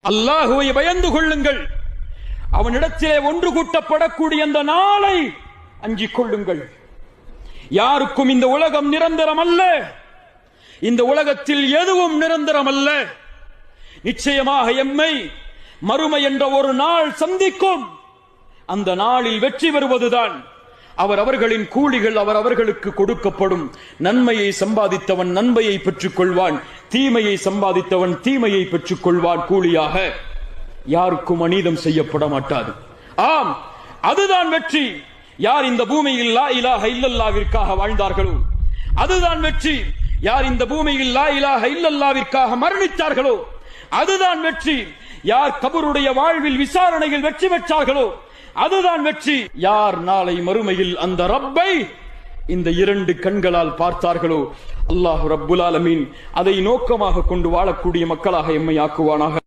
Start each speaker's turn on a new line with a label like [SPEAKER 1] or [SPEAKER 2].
[SPEAKER 1] அல்லாஹுவை பயந்து கொள்ளுங்கள். அவனிடத்திலே ஒன்று கூட்டப்படக்கூடிய அந்த நாளை அஞ்சிக் கொள்ளுங்கள். யாருக்கும் இந்த உலகம் நிரந்தரம் அல்ல. இந்த உலகத்தில் எதுவும் நிரந்தரம் அல்ல. நிச்சயமாக எம்மை மறுமை என்ற ஒரு நாள் சந்திக்கும். அந்த நாளில் வெற்றி பெறுவதுதான் அவர்களின் கூலிகள் அவர்களுக்கு கொடுக்கப்படும். நன்மையை சம்பாதித்தவன் நன்மையை பெற்றுக் கொள்வான், தீமையை சம்பாதித்தவன் தீமையை பெற்றுக் கொள்வான். கூலியாக யாருக்கும் அநீதம் செய்யப்பட மாட்டாது. ஆம், அதுதான் வெற்றி. யார் இந்த பூமியில் லா இலாஹ இல்லல்லாஹ்விற்காக வாழ்ந்தார்களோ அதுதான் வெற்றி. யார் இந்த பூமியில் லா இலாஹ இல்லல்லாஹ்விற்காக மரணித்தார்களோ அதுதான் வெற்றி. யார் கபருடைய வாழ்வில் விசாரணையில் வெற்றி பெற்றார்களோ அதுதான் வெற்றி. யார் நாளை மறுமையில் அந்த ரப்பை இந்த இரண்டு கண்களால் பார்த்தார்களோ அல்லாஹ் ரப்புல் ஆலமீன் அதை நோக்கமாக கொண்டு வாழக்கூடிய மக்களாக எம்மை ஆக்குவானாக.